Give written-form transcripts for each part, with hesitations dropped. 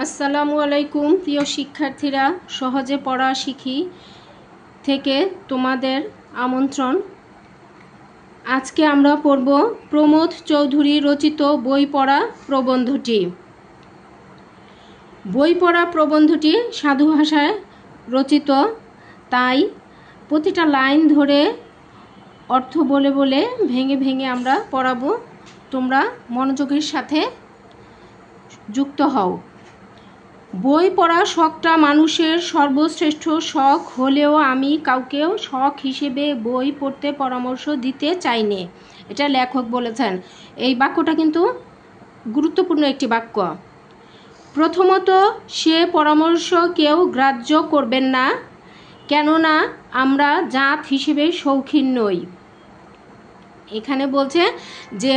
আসসালামু আলাইকুম প্রিয় শিক্ষার্থীরা, সহজে পড়া শিখি থেকে তোমাদের আমন্ত্রণ। আজকে আমরা পড়ব প্রমোদ চৌধুরী রচিত বই পড়া প্রবন্ধটি। বই পড়া প্রবন্ধটি সাধু ভাষায় রচিত, তাই প্রতিটা লাইন ধরে অর্থ বলে বলে ভেঙে ভেঙে আমরা পড়াবো। তোমরা মনোযোগের সাথে যুক্ত হও। বই পড়া শখটা মানুষের সর্বশ্রেষ্ঠ শখ হলেও আমি কাউকেও শখ হিসেবে বই পড়তে পরামর্শ দিতে চাই না। এটা লেখক বলেছেন। এই বাক্যটা কিন্তু গুরুত্বপূর্ণ একটি বাক্য। প্রথমত, সে পরামর্শ কেউ গ্রাহ্য করবেন না, কেননা আমরা জাত হিসেবে শৌখিন নই। এখানে বলছে যে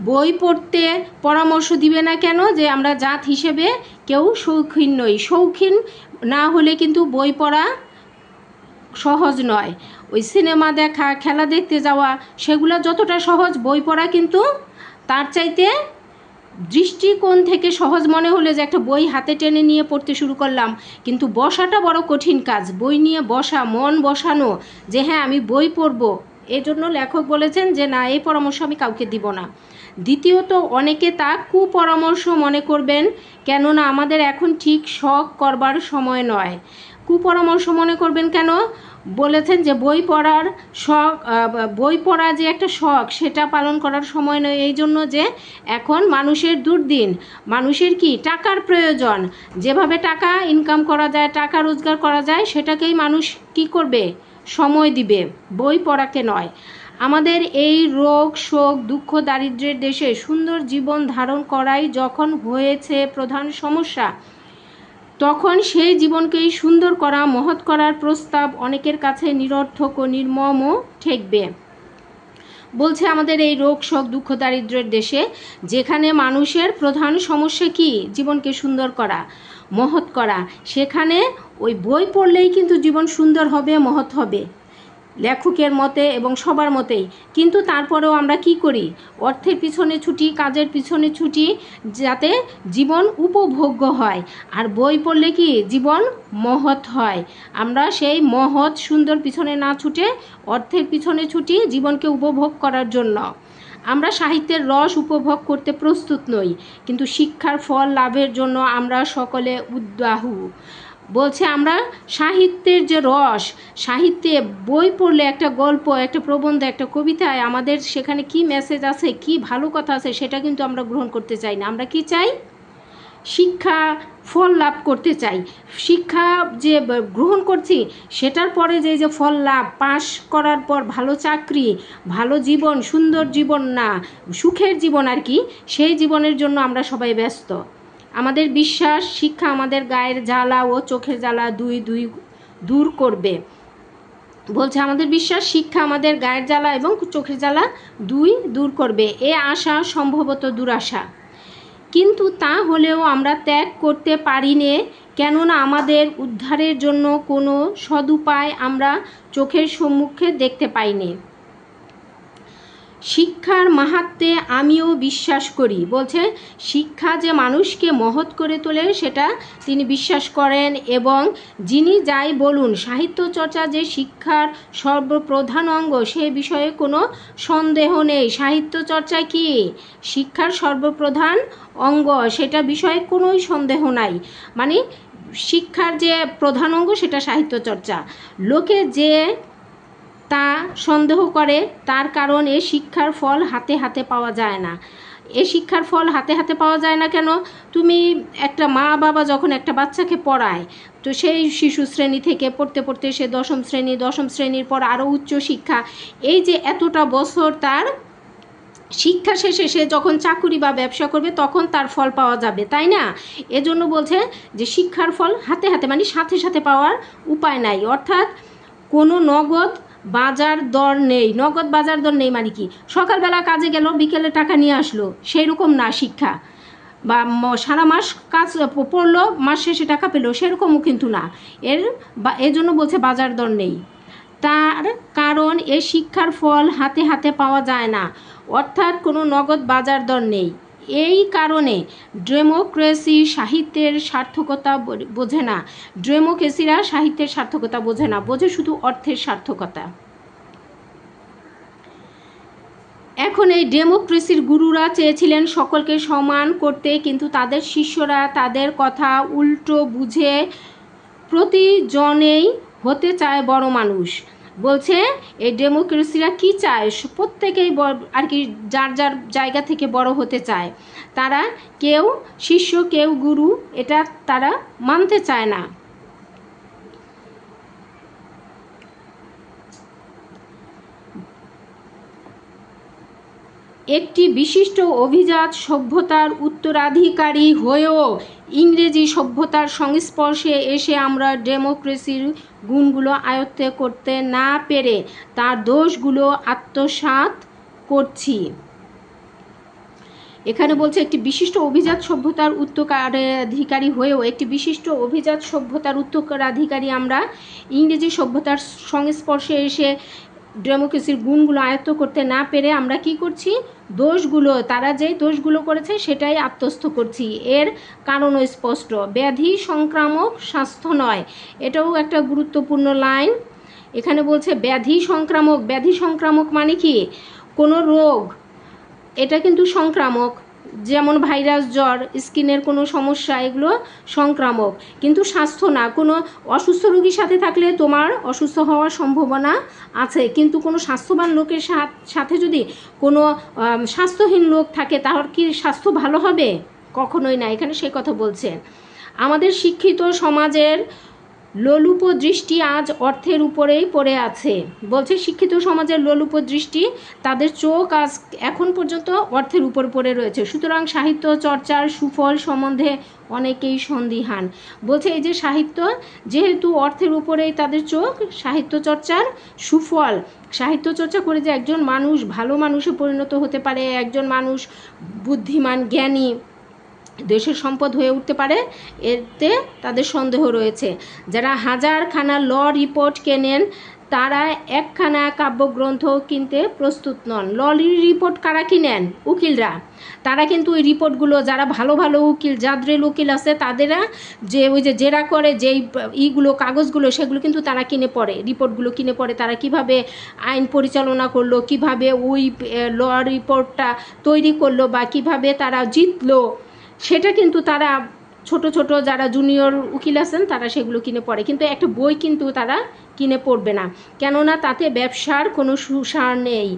বই পড়তে পরামর্শ দিবে না কেন, যে আমরা জাত হিসেবে কেউ শৌখিন নই। শৌখিন না হলে কিন্তু বই পড়া সহজ নয়। ওই সিনেমা দেখা, খেলা দেখতে যাওয়া, সেগুলো যতটা সহজ, বই পড়া কিন্তু তার চাইতে দৃষ্টিকোণ থেকে সহজ মনে হলে যে একটা বই হাতে টেনে নিয়ে পড়তে শুরু করলাম, কিন্তু বসাটা বড় কঠিন কাজ। বই নিয়ে বসা, মন বসানো যে হ্যাঁ আমি বই পড়বো, এজন্য লেখক বলেছেন যে না, এই পরামর্শ আমি কাউকে দিব না। দ্বিতীয়ত, অনেকে তা কুপরামর্শ মনে করবেন, কেননা আমাদের এখন ঠিক শখ করবার সময় নয়। কুপরামর্শ মনে করবেন কেন? বলেছেন যে বই পড়ার শখ, বই পড়া যে একটা শখ, সেটা পালন করার সময় নয়। এই জন্য যে এখন মানুষের দুর্দিন, মানুষের কি টাকার প্রয়োজন, যেভাবে টাকা ইনকাম করা যায়, টাকা রোজগার করা যায়, সেটাকেই মানুষ কি করবে, সময় দিবে, বই পড়াকে নয়। আমাদের এই রোগ শোক দুঃখ দারিদ্র্যের দেশে সুন্দর জীবন ধারণ করাই যখন হয়েছে প্রধান সমস্যা, তখন সেই জীবনকেই সুন্দর করা, মহৎ করার প্রস্তাব অনেকের কাছে নিরর্থক ও নির্মমও ঠেকবে। বলছে আমাদের এই রোগ শোক দুঃখ দারিদ্র্যের দেশে, যেখানে মানুষের প্রধান সমস্যা কি, জীবনকে সুন্দর করা, মহৎ করা, সেখানে ওই বই পড়লেই কিন্তু জীবন সুন্দর হবে, মহৎ হবে, লেখকের মতে এবং সবার মতেই। কিন্তু তারপরেও আমরা কি করি, অর্থের পিছনে ছুটি, কাজের পিছনে ছুটি, যাতে জীবন উপভোগ্য হয়। আর বই পড়লে কি জীবন মহৎ হয়। আমরা সেই মহৎ সুন্দর পিছনে না ছুটে অর্থের পিছনে ছুটি জীবনকে উপভোগ করার জন্য। আমরা সাহিত্যের রস উপভোগ করতে প্রস্তুত নই, কিন্তু শিক্ষার ফল লাভের জন্য আমরা সকলে উদ্যাহু। বলছে আমরা সাহিত্যের যে রস, সাহিত্যে বই পড়লে একটা গল্প, একটা প্রবন্ধ, একটা কবিতায় আমাদের সেখানে কি মেসেজ আছে, কি ভালো কথা আছে, সেটা কিন্তু আমরা গ্রহণ করতে চাই না। আমরা কি চাই, শিক্ষা ফল লাভ করতে চাই। শিক্ষা যে গ্রহণ করছি, সেটার পরে যে ফল লাভ, পাশ করার পর ভালো চাকরি, ভালো জীবন, সুন্দর জীবন না, সুখের জীবন আর কি, সেই জীবনের জন্য আমরা সবাই ব্যস্ত। আমাদের বিশ্বাস শিক্ষা আমাদের গায়ের জ্বালা ও চোখের জ্বালা দুই দূর করবে। বলছে আমাদের বিশ্বাস শিক্ষা আমাদের গায়ের জ্বালা এবং চোখের জ্বালা দুই দূর করবে। এ আশা সম্ভবত দুরাশা, কিন্তু তা হলেও আমরা ত্যাগ করতে পারি নে, কেননা আমাদের উদ্ধারের জন্য কোনো সদুপায় আমরা চোখের সম্মুখে দেখতে পাইনি। শিক্ষার মাহাত্ম্যে আমিও বিশ্বাস করি। বলছে শিক্ষা যে মানুষকে মহৎ করে তোলে, সেটা তিনি বিশ্বাস করেন। এবং যিনি যাই বলুন, সাহিত্য চর্চা যে শিক্ষার সর্বপ্রধান অঙ্গ, সে বিষয়ে কোনো সন্দেহ নেই। সাহিত্য চর্চা কি শিক্ষার সর্বপ্রধান অঙ্গ, সেটা বিষয়ে কোনোই সন্দেহ নাই। মানে শিক্ষার যে প্রধান অঙ্গ সেটা সাহিত্য চর্চা। লোকে যে তা সন্দেহ করে, তার কারণ এ শিক্ষার ফল হাতে হাতে পাওয়া যায় না। এ শিক্ষার ফল হাতে হাতে পাওয়া যায় না কেন? তুমি একটা মা বাবা যখন একটা বাচ্চাকে পড়ায়, তো সেই শিশু শ্রেণী থেকে পড়তে পড়তে সে দশম শ্রেণীর পর আরও উচ্চ শিক্ষা, এই যে এতটা বছর তার শিক্ষা শেষে সে যখন চাকুরি বা ব্যবসা করবে, তখন তার ফল পাওয়া যাবে, তাই না? এজন্য বলছে যে শিক্ষার ফল হাতে হাতে, মানে সাথে সাথে পাওয়ার উপায় নাই। অর্থাৎ কোনো নগদ বাজার দর নেই। নগদ বাজার দর নেই মানে কি, সকালবেলা কাজে গেল, বিকেলে টাকা নিয়ে আসলো, সেই রকম না শিক্ষা। বা সারা মাস কাজ পড়লো, মাস শেষে টাকা পেলো, সেরকমও কিন্তু না। এজন্য বলছে বাজার দর নেই। তার কারণ এ শিক্ষার ফল হাতে হাতে পাওয়া যায় না, অর্থাৎ কোনো নগদ বাজার দর নেই। এই কারণে ডেমোক্রেসি সাহিত্যের সার্থকতা বোঝে না। ডেমোক্রেসিরা সাহিত্যের সার্থকতা বোঝে না, বোঝে শুধু অর্থের সার্থকতা। এখন এই ডেমোক্রেসির গুরুরা চেয়েছিলেন সকলকে সমান করতে, কিন্তু তাদের শিষ্যরা তাদের কথা উল্টো বুঝে প্রতিজনেই হতে চায় বড় মানুষ। বলছে এই ডেমোক্রেসিরা কি চায়, প্রত্যেকেই আর কি যার যার জায়গা থেকে বড় হতে চায়। তারা কেউ শিষ্য কেউ গুরু এটা তারা মানতে চায় না। একটি বিশিষ্ট অভিজাত সভ্যতার উত্তরাধিকারী হয়েও ইংরেজি সভ্যতার সংস্পর্শে এসে আমরা ডেমোক্রেসির গুণগুলো আয়ত্তে করতে না পেরে তার দোষগুলো আত্মসাৎ করছি। এখানে বলছে একটি বিশিষ্ট অভিজাত সভ্যতার উত্তরাধিকারী হয়েও, একটি বিশিষ্ট অভিজাত সভ্যতার উত্তরাধিকারী আমরা ইংরেজি সভ্যতার সংস্পর্শে এসে ডেমোক্রেসির গুণগুলো আয়ত্ত করতে না পেরে আমরা কি করছি, দোষগুলো, তারা যে দোষগুলো করেছে সেটাই আত্মস্থ করছি। এর কারণও স্পষ্ট, ব্যাধি সংক্রামক স্বাস্থ্য নয়। এটাও একটা গুরুত্বপূর্ণ লাইন। এখানে বলছে ব্যাধি সংক্রামক। ব্যাধি সংক্রামক মানে কি, কোনো রোগ এটা কিন্তু সংক্রামক, যেমন ভাইরাস, জ্বর, স্কিনের কোনো সমস্যা, এগুলো সংক্রামক, কিন্তু স্বাস্থ্য না। কোনো অসুস্থ রোগীর সাথে থাকলে তোমার অসুস্থ হওয়ার সম্ভাবনা আছে, কিন্তু কোনো স্বাস্থ্যবান লোকের সাথে যদি কোনো স্বাস্থ্যহীন লোক থাকে তাহলে কি স্বাস্থ্য ভালো হবে? কখনোই না। এখানে সে কথা বলছে। আমাদের শিক্ষিত সমাজের লোলুপ দৃষ্টি আজ অর্থের উপরেই পড়ে আছে। বলছে শিক্ষিত সমাজের লোলুপ দৃষ্টি, তাদের চোখ আজ এখন পর্যন্ত অর্থের উপর পড়ে রয়েছে। সুতরাং সাহিত্য চর্চার সুফল সম্বন্ধে অনেকেই সন্দিহান। বলছে এই যে সাহিত্য, যেহেতু অর্থের উপরেই তাদের চোখ, সাহিত্য চর্চার সুফল, সাহিত্য চর্চা করে যে একজন মানুষ ভালো মানুষে পরিণত হতে পারে, একজন মানুষ বুদ্ধিমান জ্ঞানী দেশের সম্পদ হয়ে উঠতে পারে, এতে তাদের সন্দেহ রয়েছে। যারা হাজারখানা ল রিপোর্ট কেনেন তারা একখানা কাব্যগ্রন্থ কিনতে প্রস্তুত নন। ল রিপোর্ট কারা কিনেন? উকিলরা। তারা কিন্তু ওই রিপোর্টগুলো, যারা ভালো ভালো উকিল, জাদরেল উকিল আছে, তাদেরা যে ওই যে জেরা করে যেই ইগুলো কাগজগুলো, সেগুলো কিন্তু তারা কিনে পড়ে, রিপোর্টগুলো কিনে পড়ে। তারা কিভাবে আইন পরিচালনা করলো, কিভাবে ওই ল রিপোর্টটা তৈরি করলো, বা কিভাবে তারা জিতলো, সেটা কিন্তু তারা ছোট ছোট যারা জুনিয়র উকিল আছেন তারা সেগুলো কিনে পড়ে। কিন্তু একটা বই কিন্তু তারা কিনে পড়বে না, কেননা তাতে ব্যবসার কোনো সুসার নেই।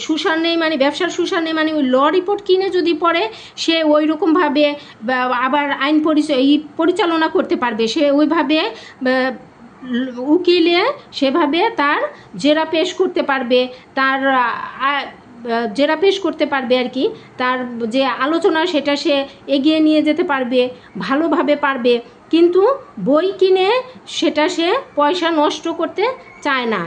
সুসার নেই মানে, ব্যবসার সুসার নেই মানে ওই ল রিপোর্ট কিনে যদি পড়ে সে ওই রকমভাবে আবার আইন পরিচালনা করতে পারবে, সে ওইভাবে উকিলে সেভাবে তার জেরা পেশ করতে পারবে, তার জেরা পেশ করতে পারবে আর কি, তার যে আলোচনা সেটা সে এগিয়ে নিয়ে যেতে পারবে, ভালোভাবে পারবে। কিন্তু বই কিনে সেটা সে পয়সা নষ্ট করতে চায় না।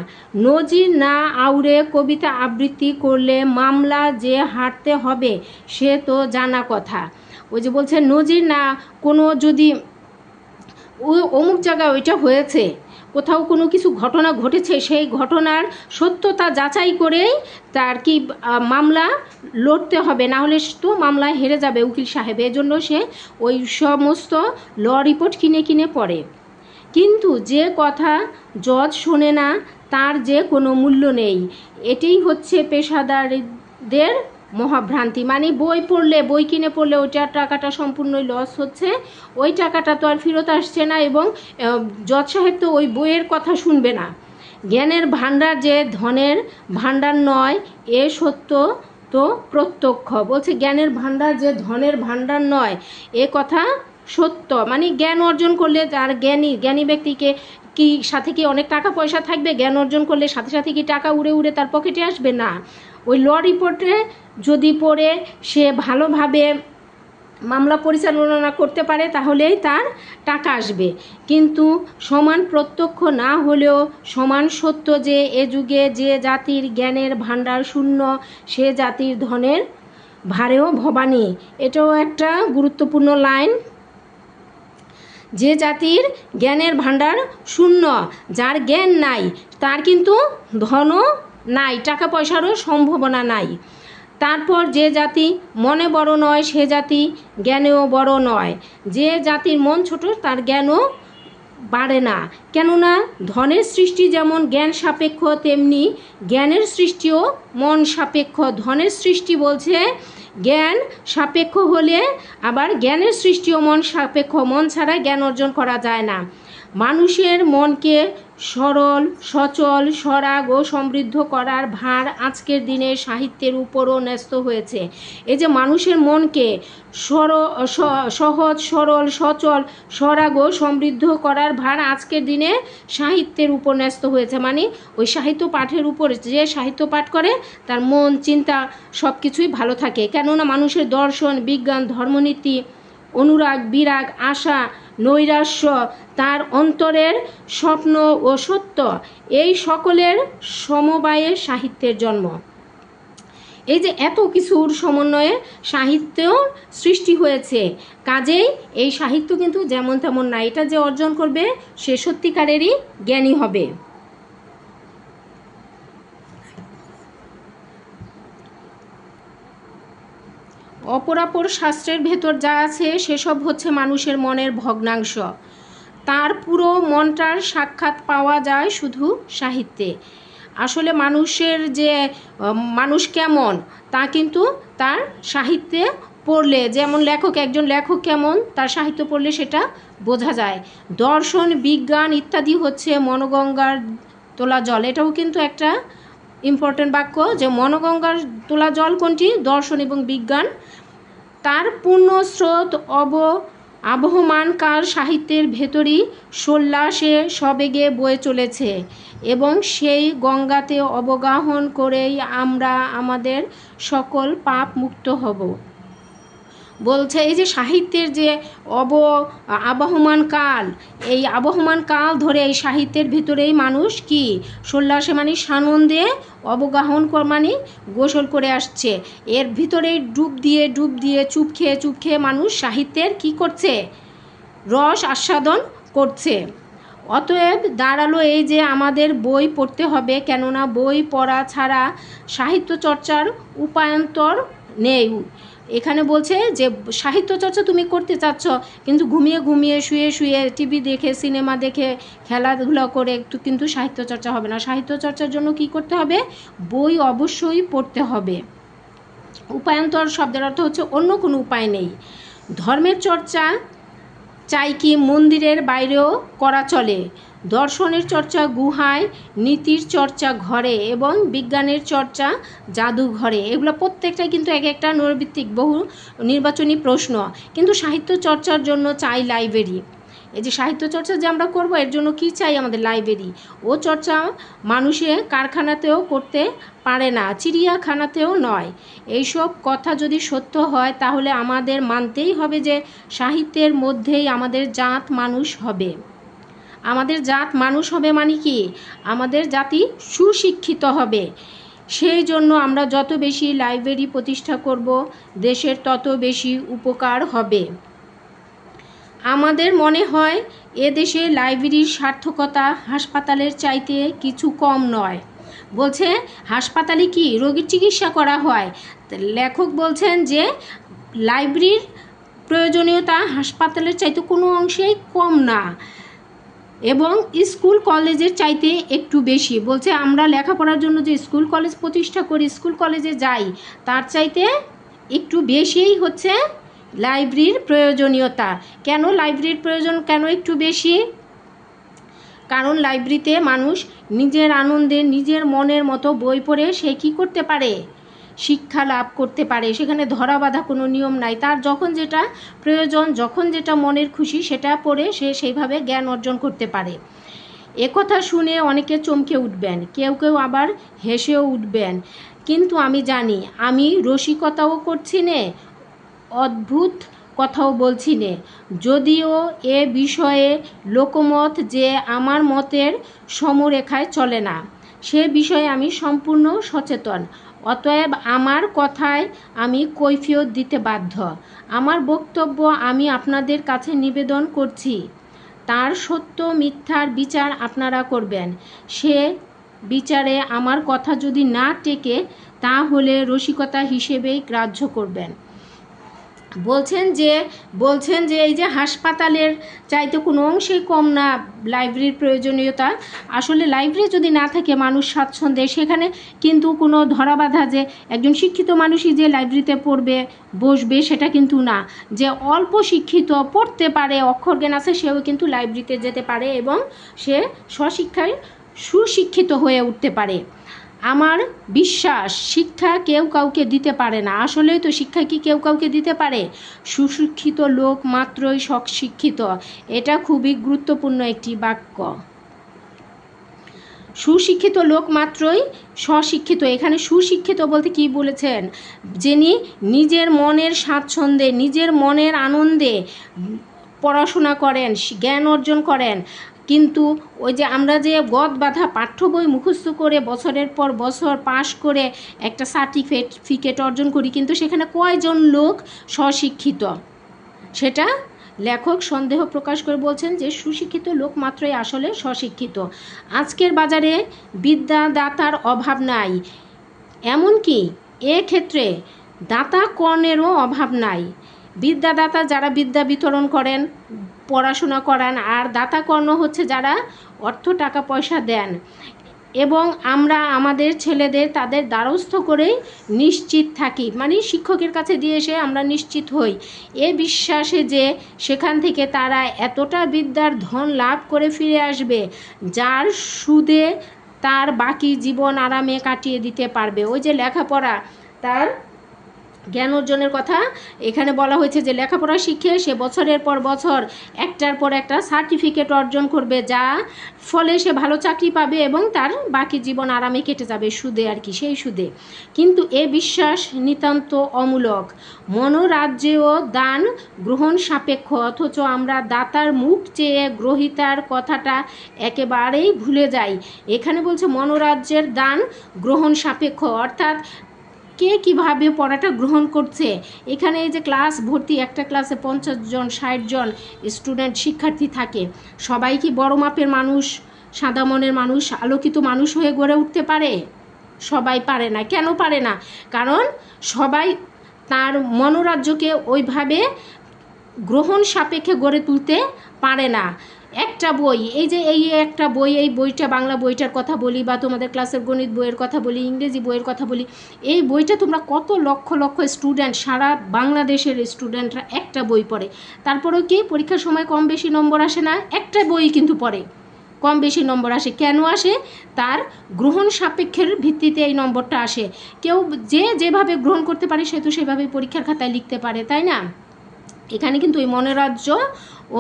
নজির না আউড়ে কবিতা আবৃত্তি করলে মামলা যে হারতে হবে সে তো জানা কথা। ওই যে বলছে নজির না, কোনো যদি অমুক জায়গায় ওইটা হয়েছে, কোথাও কোনো কিছু ঘটনা ঘটেছে, সেই ঘটনার সত্যতা যাচাই করেই তার কি মামলা লড়তে হবে, না হলে তো মামলায় হেরে যাবে উকিল সাহেব। এজন্য সে ওই সমস্ত ল রিপোর্ট কিনে কিনে পড়ে। কিন্তু যে কথা জজ শোনে না তার যে কোনো মূল্য নেই, এটাই হচ্ছে পেশাদারদের মহাভ্রান্তি। মানে বই পড়লে, বই কিনে পড়লে ওইটার টাকাটা সম্পূর্ণই লস হচ্ছে, ওই টাকাটা তো আর ফেরত আসছে না, এবং জজ সাহেব তো ওই বইয়ের কথা শুনবে না। জ্ঞানের ভাণ্ডার যে ধনের ভাণ্ডার নয়, এ সত্য তো প্রত্যক্ষ। বলছে জ্ঞানের ভাণ্ডার যে ধনের ভাণ্ডার নয়, এ কথা সত্য। মানে জ্ঞান অর্জন করলে, আর জ্ঞানী ব্যক্তিকে কি সাথে কি অনেক টাকা পয়সা থাকবে? জ্ঞান অর্জন করলে সাথে সাথে কি টাকা উড়ে উড়ে তার পকেটে আসবে? না। ওই ল রিপোর্টে যদি পড়ে সে ভালোভাবে মামলা পরিচালনা করতে পারে তাহলেই তার টাকা আসবে। কিন্তু সমান প্রত্যক্ষ না হলেও সমান সত্য যে এ যুগে যে জাতির জ্ঞানের ভাণ্ডার শূন্য, সে জাতির ধনের ভারেও ভবানী। এটাও একটা গুরুত্বপূর্ণ লাইন। যে জাতির জ্ঞানের ভাণ্ডার শূন্য, যার জ্ঞান নাই, তার কিন্তু ধনও নাই, টাকা পয়সারও সম্ভাবনা নাই। তারপর যে জাতি মনে বড় নয় সে জাতি জ্ঞানেও বড় নয়। যে জাতির মন ছোট তার জ্ঞানও বাড়ে না। কেননা ধনের সৃষ্টি যেমন জ্ঞান সাপেক্ষ, তেমনি জ্ঞানের সৃষ্টিও মন সাপেক্ষ। ধনের সৃষ্টি বলছে জ্ঞান সাপেক্ষ হলে আবার জ্ঞানের সৃষ্টিও মন সাপেক্ষ। মন ছাড়া জ্ঞান অর্জন করা যায় না। মানুষের মনকে সরল, সচল, সরাগ ও সমৃদ্ধ করার ভার আজকের দিনে সাহিত্যের উপরও ন্যস্ত হয়েছে। এই যে মানুষের মনকে সহজ, সরল, সচল, সরাগ ও সমৃদ্ধ করার ভার আজকের দিনে সাহিত্যের উপর ন্যস্ত হয়েছে। মানে ওই সাহিত্য পাঠের উপর, যে সাহিত্য পাঠ করে তার মন, চিন্তা সব কিছুই ভালো থাকে। কেননা মানুষের দর্শন, বিজ্ঞান, ধর্মনীতি, অনুরাগ, বিরাগ, আশা, নৈরাশ্য, তার অন্তরের স্বপ্ন ও সত্য, এই সকলের সমবায়ে সাহিত্যের জন্ম। এই যে এত কিছুর সমন্বয়ে সাহিত্য সৃষ্টি হয়েছে, কাজেই এই সাহিত্য কিন্তু যেমন তেমন না। এটা যে অর্জন করবে সে সত্যিকারেরই জ্ঞানী হবে। অপরাপর শাস্ত্রের ভেতর যা আছে সেসব হচ্ছে মানুষের মনের ভগ্নাংশ। তার পুরো মনটার সাক্ষাৎ পাওয়া যায় শুধু সাহিত্যে। আসলে মানুষের যে মানুষ কেমন তা কিন্তু তার সাহিত্যে পড়লে, যেমন একজন লেখক কেমন তার সাহিত্য পড়লে সেটা বোঝা যায়। দর্শন, বিজ্ঞান ইত্যাদি হচ্ছে মনোগঙ্গার তোলা জল। এটাও কিন্তু একটা ইম্পর্টেন্ট বাক্য, যে মনোগঙ্গার তোলা জল কোনটি? দর্শন এবং বিজ্ঞান। তার পূর্ণ স্রোত আবহমান কাল সাহিত্যের ভেতরই সোল্লাসে সবেগে বয়ে চলেছে এবং সেই গঙ্গাতে অবগাহন করেই আমরা আমাদের সকল পাপ মুক্ত হব। বলছে এই যে সাহিত্যের যে আবহমান কাল, এই আবহমান কাল ধরে এই সাহিত্যের ভিতরেই মানুষ কি সোল্লাসে মানে সানন্দে অবগাহন মানে গোসল করে আসছে। এর ভিতরেই ডুব দিয়ে চুপ খেয়ে মানুষ সাহিত্যের কি করছে? রস আস্বাদন করছে। অতএব দাঁড়ালো এই যে আমাদের বই পড়তে হবে, কেননা বই পড়া ছাড়া সাহিত্য চর্চার উপায়ান্তর নেই। এখানে বলছে যে সাহিত্য চর্চা তুমি করতে চাচ্ছ, কিন্তু ঘুমিয়ে শুয়ে টিভি দেখে, সিনেমা দেখে, খেলাধুলা করে কিন্তু সাহিত্য চর্চা হবে না। সাহিত্য চর্চার জন্য কি করতে হবে? বই অবশ্যই পড়তে হবে। উপায়ান্তর শব্দের অর্থ হচ্ছে অন্য কোনো উপায় নেই। ধর্মের চর্চা চাই কি মন্দিরের বাইরেও করা চলে। দর্শনের চর্চা গুহায়, নীতির চর্চা ঘরে এবং বিজ্ঞানের চর্চা জাদুঘরে। এগুলো প্রত্যেকটাই কিন্তু এক একটা নৈর্ভিত্তিক বহু নির্বাচনী প্রশ্ন। কিন্তু সাহিত্য চর্চার জন্য চাই লাইব্রেরি। এই যে সাহিত্য চর্চা যে আমরা করব, এর জন্য কি চাই? আমাদের লাইব্রেরি। ও চর্চা মানুষে কারখানাতেও করতে পারে না, চিড়িয়াখানাতেও নয়। এইসব কথা যদি সত্য হয় তাহলে আমাদের মানতেই হবে যে সাহিত্যের মধ্যেই আমাদের জাত মানুষ হবে। আমাদের জাত মানুষ হবে মানে কি? আমাদের জাতি সুশিক্ষিত হবে। সেই জন্য আমরা যত বেশি লাইব্রেরি প্রতিষ্ঠা করব, দেশের তত বেশি উপকার হবে। আমাদের মনে হয় এদেশে লাইব্রেরির সার্থকতা হাসপাতালের চাইতে কিছু কম নয়। বলছে হাসপাতালে কি রোগীর চিকিৎসা করা হয়, লেখক বলছেন যে লাইব্রেরির প্রয়োজনীয়তা হাসপাতালের চাইতে কোনো অংশেই কম না, এবং স্কুল কলেজের চাইতে একটু বেশি। বলছে আমরা লেখাপড়ার জন্য যে স্কুল কলেজ প্রতিষ্ঠা করি, স্কুল কলেজে যাই, তার চাইতে একটু বেশিই হচ্ছে লাইব্রেরির প্রয়োজনীয়তা। কেন লাইব্রেরির প্রয়োজন, কেন একটু বেশি? কারণ লাইব্রেরিতে মানুষ নিজের আনন্দে নিজের মনের মতো বই পড়ে সে কী করতে পারে? শিক্ষা লাভ করতে পারে। সেখানে ধরা বাঁধা কোনো নিয়ম নাই। তার যখন যেটা প্রয়োজন, যখন যেটা মনের খুশি সেটা পড়ে সে সেইভাবে জ্ঞান অর্জন করতে পারে। একথা শুনে অনেকে চমকে উঠবেন, কেউ আবার হেসেও উঠবেন। কিন্তু আমি জানি আমি রসিকতাও করছি নে, অদ্ভুত কথাও বলছি নে। যদিও এ বিষয়ে লোকমত যে আমার মতের সমরেখায় চলে না, সে বিষয়ে আমি সম্পূর্ণ সচেতন। অতএব আমার কথায় আমি কৈফিয়ত দিতে বাধ্য। আমার বক্তব্য আমি আপনাদের কাছে নিবেদন করছি, তার সত্য মিথ্যার বিচার আপনারা করবেন। সে বিচারে আমার কথা যদি না টেকে তাহলে রসিকতা হিসেবেই গ্রাহ্য করবেন। বলছেন যে এই যে হাসপাতালের চাইতে কোনো অংশেই কম না লাইব্রেরির প্রয়োজনীয়তা। আসলে লাইব্রেরি যদি না থাকে মানুষ স্বাচ্ছন্দ্যে, সেখানে কিন্তু কোনো ধরাবাধা যে একজন শিক্ষিত মানুষই যে লাইব্রেরিতে পড়বে বসবে সেটা কিন্তু না। যে অল্প শিক্ষিত পড়তে পারে, অক্ষর জ্ঞান আছে, সেও কিন্তু লাইব্রেরিতে যেতে পারে এবং সে স্বশিক্ষায় সুশিক্ষিত হয়ে উঠতে পারে। আমার বিশ্বাস শিক্ষা কেউ কাউকে দিতে পারে না। আসলেই তো শিক্ষা কি কেউ কাউকে দিতে পারে? সুশিক্ষিত লোক মাত্রই স্বশিক্ষিত। এটা খুবই গুরুত্বপূর্ণ একটি বাক্য। সুশিক্ষিত লোক মাত্রই স্বশিক্ষিত। এখানে সুশিক্ষিত বলতে কি বলেছেন? যিনি নিজের মনের স্বাচ্ছন্দ্যে, নিজের মনের আনন্দে পড়াশোনা করেন, জ্ঞান অর্জন করেন। কিন্তু ওই যে আমরা যে গদ বাঁধা পাঠ্য বই মুখস্থ করে বছরের পর বছর পাশ করে একটা সার্টিফিকেট অর্জন করি, কিন্তু সেখানে কয়জন লোক স্বশিক্ষিত? সেটা লেখক সন্দেহ প্রকাশ করে বলছেন যে সুশিক্ষিত লোক মাত্রই আসলে স্বশিক্ষিত। আজকের বাজারে বিদ্যাদাতার অভাব নাই, এমনকি এক্ষেত্রে দাতা কর্ণেরও অভাব নাই। বিদ্যাদাতা যারা বিদ্যা বিতরণ করেন, পড়াশোনা করান, আর দাতা কর্ণ হচ্ছে যারা অর্থ টাকা পয়সা দেন। এবং আমরা আমাদের ছেলেদের তাদের দ্বারস্থ করেই নিশ্চিত থাকি, মানে শিক্ষকের কাছে দিয়ে এসে আমরা নিশ্চিত হই এ বিশ্বাসে যে সেখান থেকে তারা এতটা বিদ্যার ধন লাভ করে ফিরে আসবে যার সুদে তার বাকি জীবন আরামে কাটিয়ে দিতে পারবে। ওই যে লেখাপড়া, তার জ্ঞান অর্জনের কথা এখানে বলা হয়েছে যে লেখাপড়া শিখে সে বছরের পর বছর একটার পর একটা সার্টিফিকেট অর্জন করবে, যা ফলে সে ভালো চাকরি পাবে এবং তার বাকি জীবন আরামে কেটে যাবে সুদে আর কি, সেই সুদে। কিন্তু এ বিশ্বাস নিতান্ত অমূলক। মনোরাজ্যেও দান গ্রহণ সাপেক্ষ, অথচ আমরা দাতার মুখ চেয়ে গ্রহিতার কথাটা একেবারেই ভুলে যাই। এখানে বলছে মনোরাজ্যের দান গ্রহণ সাপেক্ষ, অর্থাৎ কে কীভাবে পড়াটা গ্রহণ করছে। এখানে এই যে ক্লাস ভর্তি, একটা ক্লাসে 50 জন 60 জন স্টুডেন্ট শিক্ষার্থী থাকে, সবাই কি বড় মাপের মানুষ, সাদা মনের মানুষ, আলোকিত মানুষ হয়ে গড়ে উঠতে পারে? সবাই পারে না। কেন পারে না? কারণ সবাই তার মনোরাজ্যকে ওইভাবে গ্রহণ সাপেক্ষে গড়ে তুলতে পারে না। একটা বই, এই একটা বই, এই বইটা বাংলা বইটার কথা বলি, বা তোমাদের ক্লাসের গণিত বইয়ের কথা বলি, ইংরেজি বইয়ের কথা বলি, এই বইটা তোমরা কত লক্ষ লক্ষ স্টুডেন্ট, সারা বাংলাদেশের স্টুডেন্টরা একটা বই পড়ে, তারপরেও কি পরীক্ষার সময় কম বেশি নম্বর আসে না? একটা বই কিন্তু পড়ে, কম বেশি নম্বর আসে। কেন আসে? তার গ্রহণ সাপেক্ষের ভিত্তিতে এই নম্বরটা আসে। কেউ যেভাবে গ্রহণ করতে পারে সে তো সেভাবে পরীক্ষার খাতায় লিখতে পারে, তাই না? এখানে কিন্তু এই মনোরাজ্য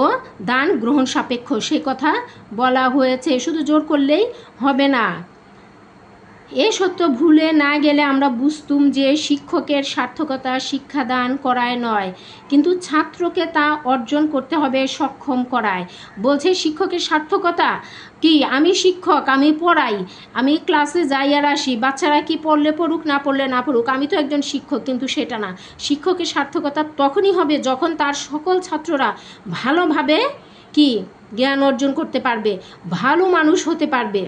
ও দান গ্রহণ সাপেক্ষ সে কথা বলা হয়েছে, শুধু জোর করলেই হবে না। এ সত্য ভুলে না গেলে আমরা বুঝতুম যে শিক্ষকের সার্থকতা শিক্ষাদান করায় নয়, কিন্তু ছাত্রকে তা অর্জন করতে হবে সক্ষম করায়। বলছে শিক্ষকের সার্থকতা কি? আমি শিক্ষক, আমি পড়াই, আমি ক্লাসে যাই আর আসি, বাচ্চারা কি পড়লে পড়ুক, না পড়লে না পড়ুক, আমি তো একজন শিক্ষক। কিন্তু সেটা না। শিক্ষকের সার্থকতা তখনই হবে যখন তার সকল ছাত্ররা ভালোভাবে কি জ্ঞান অর্জন করতে পারবে, ভালো মানুষ হতে পারবে।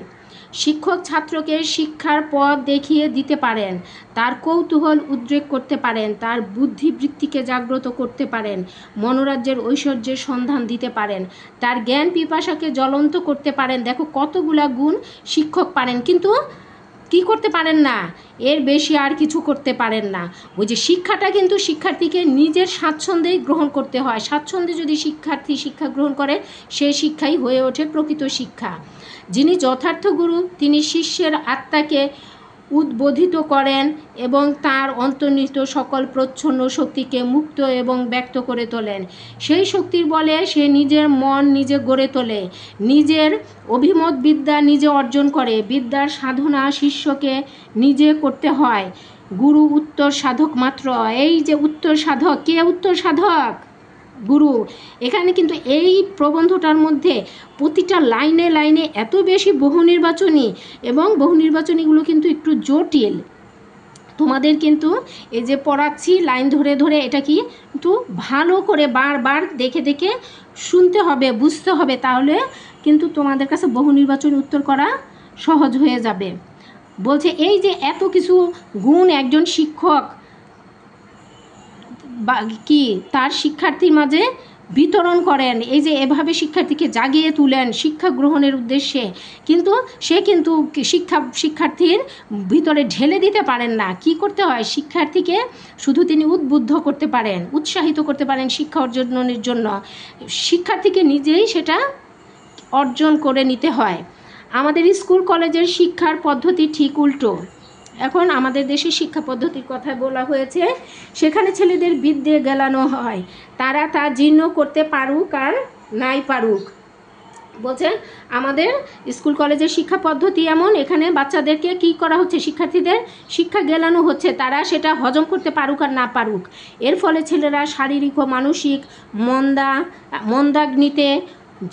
শিক্ষক ছাত্রকে শিক্ষার পথ দেখিয়ে দিতে পারেন, তার কৌতূহল উদ্রেক করতে পারেন, তার বুদ্ধিবৃত্তিকে জাগ্রত করতে পারেন, মনোরাজ্যের ঐশ্বর্যের সন্ধান দিতে পারেন, তার জ্ঞান পিপাসাকে জ্বলন্ত করতে পারেন। দেখো কতগুলা গুণ শিক্ষক পারেন, কিন্তু কি করতে পারেন না? এর বেশি আর কিছু করতে পারেন না। ওই যে শিক্ষাটা কিন্তু শিক্ষার্থীকে নিজের স্বাচ্ছন্দ্যেই গ্রহণ করতে হয়। স্বাচ্ছন্দ্যে যদি শিক্ষার্থী শিক্ষা গ্রহণ করে, সেই শিক্ষাই হয়ে ওঠে প্রকৃত শিক্ষা। যিনি যথার্থ গুরু তিনি শিষ্যের আত্মাকে উদ্বোধিত করেন এবং তার অন্তর্নিহিত সকল প্রচ্ছন্ন শক্তিকে মুক্ত এবং ব্যক্ত করে তোলেন। সেই শক্তির বলে সে নিজের মন নিজে গড়ে তোলে, নিজের অভিমত বিদ্যা নিজে অর্জন করে। বিদ্যার সাধনা শিষ্যকে নিজে করতে হয়। গুরু উত্তর সাধক মাত্র। এই যে উত্তর সাধক, কে উত্তর সাধক? গুরু। এখানে কিন্তু এই প্রবন্ধটার মধ্যে প্রতিটা লাইনে লাইনে এত বেশি বহু নির্বাচনী, এবং বহু নির্বাচনীগুলো কিন্তু একটু জটিল। তোমাদের কিন্তু এই যে পড়াচ্ছি লাইন ধরে ধরে, এটা কি একটু ভালো করে বারবার দেখে দেখে শুনতে হবে, বুঝতে হবে, তাহলে কিন্তু তোমাদের কাছে বহু নির্বাচনী উত্তর করা সহজ হয়ে যাবে। বলছে এই যে এত কিছু গুণ একজন শিক্ষক বা কি তার শিক্ষার্থীর মাঝে বিতরণ করেন, এই যে এভাবে শিক্ষার্থীকে জাগিয়ে তুলেন শিক্ষা গ্রহণের উদ্দেশ্যে, কিন্তু সে কিন্তু শিক্ষার্থীর ভিতরে ঢেলে দিতে পারেন না। কি করতে হয়, শিক্ষার্থীকে শুধু তিনি উদ্বুদ্ধ করতে পারেন, উৎসাহিত করতে পারেন শিক্ষা অর্জনের জন্য, শিক্ষার্থীকে নিজেই সেটা অর্জন করে নিতে হয়। আমাদের স্কুল কলেজের শিক্ষার পদ্ধতি ঠিক উল্টো। এখন আমাদের দেশের শিক্ষা পদ্ধতির কথা বলা হয়েছে, সেখানে ছেলেদের বিদ্যে গেলানো হয়, তারা তা জীর্ণ করতে পারুক আর নাই পারুক। বলছে আমাদের স্কুল কলেজের শিক্ষা পদ্ধতি এমন, এখানে বাচ্চাদেরকে কি করা হচ্ছে, শিক্ষার্থীদের শিক্ষা গেলানো হচ্ছে, তারা সেটা হজম করতে পারুক আর না পারুক। এর ফলে ছেলেরা শারীরিক ও মানসিক মন্দাগ্নিতে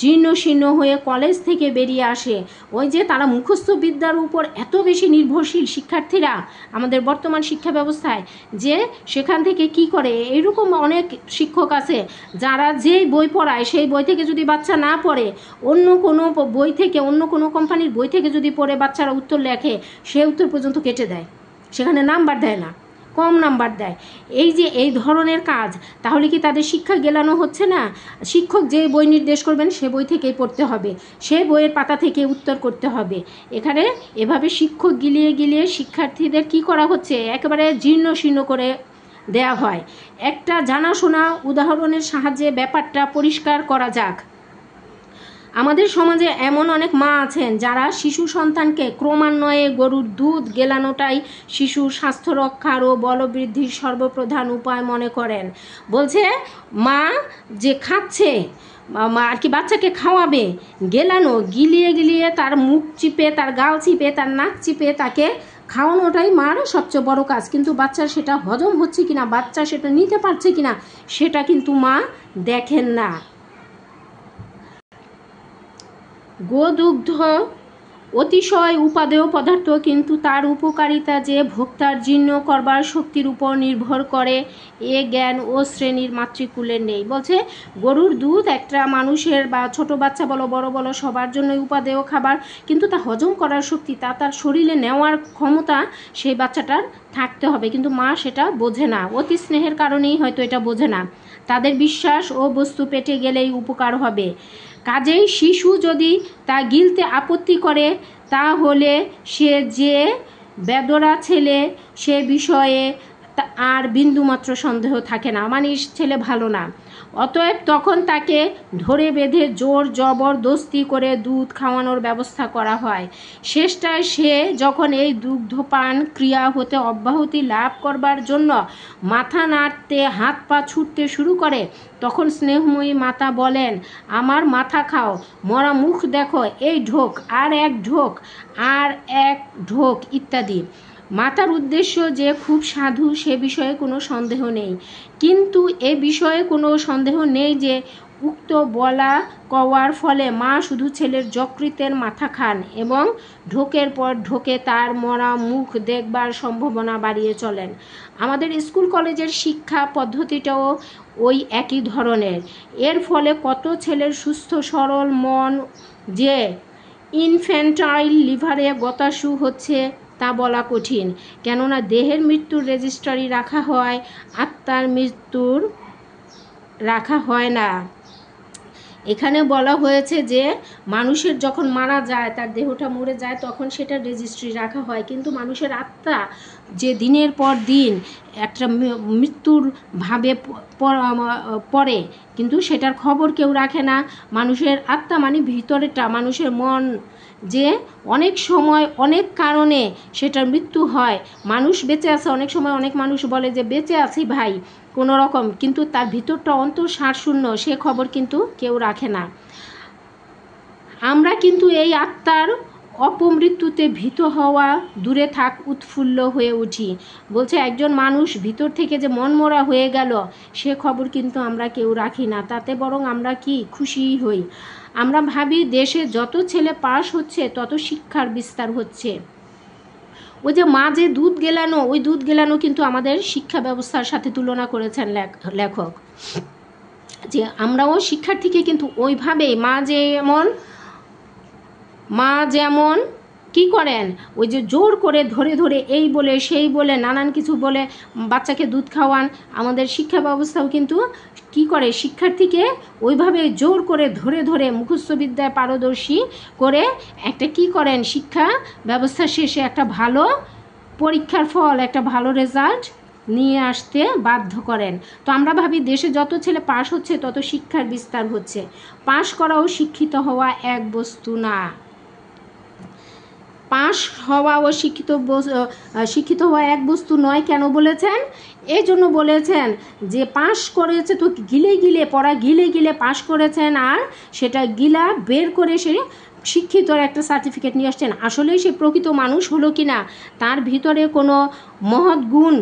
জীর্ণ শীর্ণ হয়ে কলেজ থেকে বেরিয়ে আসে। ওই যে তারা মুখস্থ বিদ্যার উপর এত বেশি নির্ভরশীল শিক্ষার্থীরা আমাদের বর্তমান শিক্ষা ব্যবস্থায়, যে সেখান থেকে কি করে, এরকম অনেক শিক্ষক আছে যারা যেই বই পড়ায় সেই বই থেকে যদি বাচ্চা না পড়ে, অন্য কোনো বই থেকে, অন্য কোনো কোম্পানির বই থেকে যদি পড়ে বাচ্চারা উত্তর লেখে, সে উত্তর পর্যন্ত কেটে দেয়, সেখানে নাম্বার দেয় না, কম নাম্বার দেয়। এই যে এই ধরনের কাজ, তাহলে কি তাদের শিক্ষা গেলানো হচ্ছে না? শিক্ষক যে বই নির্দেশ করবেন সে বই থেকেই পড়তে হবে, সে বইয়ের পাতা থেকে উত্তর করতে হবে। এখানে এভাবে শিক্ষক গিলিয়ে গিলিয়ে শিক্ষার্থীদের কি করা হচ্ছে, একেবারে জীর্ণ শীর্ণ করে দেয়া হয়। একটা জানাশোনা উদাহরণের সাহায্যে ব্যাপারটা পরিষ্কার করা যাক। আমাদের সমাজে এমন অনেক মা আছেন যারা শিশু সন্তানকে ক্রমান্বয়ে গরুর দুধ গেলানোটাই শিশুর স্বাস্থ্য রক্ষার ও বলবৃদ্ধির সর্বপ্রধান উপায় মনে করেন। বলছে মা যে খাচ্ছে আর কি, বাচ্চাকে খাওয়াবে, গেলানো, গিলিয়ে গিলিয়ে তার মুখ চিপে, তার গাল চিপে, তার নাক চিপে তাকে খাওয়ানোটাই মার সবচেয়ে বড় কাজ। কিন্তু বাচ্চার সেটা হজম হচ্ছে কিনা, বাচ্চা সেটা নিতে পারছে কিনা, সেটা কিন্তু মা দেখেন না। গোদুগ্ধ অতিশয় উপাদেয় পদার্থ, কিন্তু তার উপকারিতা যে ভোক্তার জীর্ণ করবার শক্তির উপর নির্ভর করে, এ জ্ঞান ও শ্রেণীর মাতৃকুলের নেই। বলছে গরুর দুধ একটা মানুষের বা ছোট বাচ্চা বলো বড় বলো সবার জন্যই উপাদেয় খাবার, কিন্তু তা হজম করার শক্তি, তা তার শরীরে নেওয়ার ক্ষমতা সেই বাচ্চাটার থাকতে হবে, কিন্তু মা সেটা বোঝে না। অতি স্নেহের কারণেই হয়তো এটা বোঝে না। তাদের বিশ্বাস ও বস্তু পেটে গেলেই উপকার হবে। কাজেই শিশু যদি তা গিলতে আপত্তি করে, তাহলে সে যে বেদরা ছেলে সে বিষয়ে আর বিন্দুমাত্র সন্দেহ থাকে না, মানে ছেলে ভালো না। অতএব তখন তাকে ধরে বেঁধে জোর জবরদস্তি করে দুধ খাওয়ানোর ব্যবস্থা করা হয়। শেষটায় সে যখন এই দুগ্ধপান ক্রিয়া হতে অব্যাহতি লাভ করবার জন্য মাথা নাড়তে, হাত পা ছুটতে শুরু করে, তখন স্নেহময়ী মাতা বলেন, আমার মাথা খাও, মরা মুখ দেখো, এই ঢোক, আর এক ঢোক, আর এক ঢোক ইত্যাদি। মাতার উদ্দেশ্য যে খুব সাধু সে বিষয়ে কোনো সন্দেহ নেই, কিন্তু এ বিষয়ে কোনো সন্দেহ নেই যে উক্ত বলা কওয়ার ফলে মা শুধু ছেলের যকৃতের মাথা খান এবং ঢোকের পর ঢোকে তার মরা মুখ দেখবার সম্ভাবনা বাড়িয়ে চলেন। আমাদের স্কুল কলেজের শিক্ষা পদ্ধতিটাও ওই একই ধরনের। এর ফলে কত ছেলের সুস্থ সরল মন যে ইনফ্যান্টাইল লিভারে গতাশু হচ্ছে তা বলা কঠিন, কেননা দেহের মৃত্যুর রেজিস্ট্রারি রাখা হয়, আত্মার মৃত্যুর রাখা হয় না। এখানে বলা হয়েছে যে মানুষের যখন মারা যায়, তার দেহটা মরে যায়, তখন সেটা রেজিস্ট্রি রাখা হয়, কিন্তু মানুষের আত্মা যে দিনের পর দিন একটা মৃত্যুর ভাবে পড়ে, কিন্তু সেটার খবর কেউ রাখে না। মানুষের আত্মা মানে ভিতরেটা, মানুষের মন, যে অনেক সময় অনেক কারণে সেটার মৃত্যু হয়। মানুষ বেঁচে আছে, অনেক সময় অনেক মানুষ বলে যে বেঁচে আছি ভাই কোনো রকম, কিন্তু তার ভিতরটা অন্তঃসার শূন্য, সে খবর কিন্তু কেউ রাখে না। আমরা কিন্তু এই আত্মার অপমৃত্যুতে ভীত হওয়া দূরে থাক উৎফুল্ল হয়ে উঠি। বলছে একজন মানুষ ভিতর থেকে যে মনমরা হয়ে গেল, সে খবর কিন্তু আমরা কেউ রাখি না, তাতে বরং আমরা কি খুশিই হই। আমরা ভাবি দেশে যত ছেলে পাস হচ্ছে তত শিক্ষার বিস্তার হচ্ছে। ওই যে মা যে দুধ গেলানো, ওই দুধ গেলানো কিন্তু আমাদের শিক্ষা ব্যবস্থার সাথে তুলনা করেছেন লেখক, যে আমরাও শিক্ষার্থীকে কিন্তু ওইভাবেই মা যেমন কি করেন, ওই যে জোর করে ধরে ধরে এই বলে সেই বলে নানান কিছু বলে বাচ্চাকে দুধ খাওয়ান। আমাদের শিক্ষা ব্যবস্থাও কিন্তু কি করে, শিক্ষার্থীকে ওইভাবে জোর করে ধরে ধরে মুখস্থ বিদ্যায় পারদর্শী করে একটা কি করেন, শিক্ষা ব্যবস্থা শেষে একটা ভালো পরীক্ষার ফল, একটা ভালো রেজাল্ট নিয়ে আসতে বাধ্য করেন। তো আমরা ভাবি দেশে যত ছেলে পাশ হচ্ছে তত শিক্ষার বিস্তার হচ্ছে। পাশ করাও শিক্ষিত হওয়া এক বস্তু না। পাশ হওয়া ও শিক্ষিত হওয়া এক বস্তু নয়। কেন বলেছেন? এই জন্য বলেছেন যে পাশ করেছে তো গিলে গিলে পড়া গিলে গিলে পাশ করেছেন, আর সেটা গিলা বের করে সে শিক্ষিতর একটা সার্টিফিকেট নিয়ে আসছেন। আসলেই সে প্রকৃত মানুষ হলো কিনা, তার ভিতরে কোনো মহৎ গুণ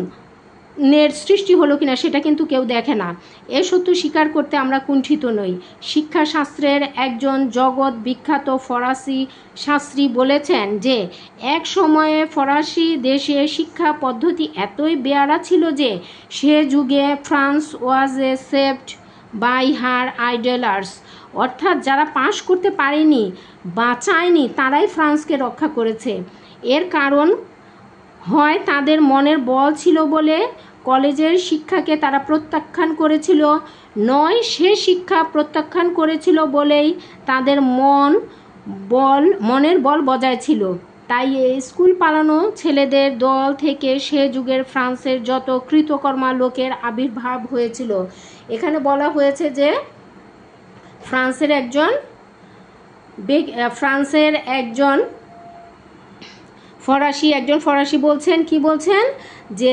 সৃষ্টি হলো কিনা সেটা কিন্তু কেউ দেখে না। এ সত্য স্বীকার করতে আমরা কুণ্ঠিত নই। শিক্ষাশাস্ত্রের একজন জগৎ বিখ্যাত ফরাসি শাস্ত্রী বলেছেন যে এক সময়ে ফরাসি দেশে শিক্ষা পদ্ধতি এতই বেয়ারা ছিল যে সে যুগে France was a saved by her idlers. অর্থাৎ যারা পাশ করতে পারেনি, বাঁচায়নি, তারাই ফ্রান্সকে রক্ষা করেছে। এর কারণ হয় তাদের মনের বল ছিল বলে কলেজের শিক্ষাকে তারা প্রত্যাখ্যান করেছিল, নয় সে শিক্ষা প্রত্যাখ্যান করেছিল বলেই তাদের মনের বল বজায় ছিল। তাই এই স্কুল পালানো ছেলেদের দল থেকে সে যুগের ফ্রান্সের যত কৃতকর্মা লোকের আবির্ভাব হয়েছিল। এখানে বলা হয়েছে যে ফ্রান্সের একজন ফরাসি বলছেন, কি বলছেন, যে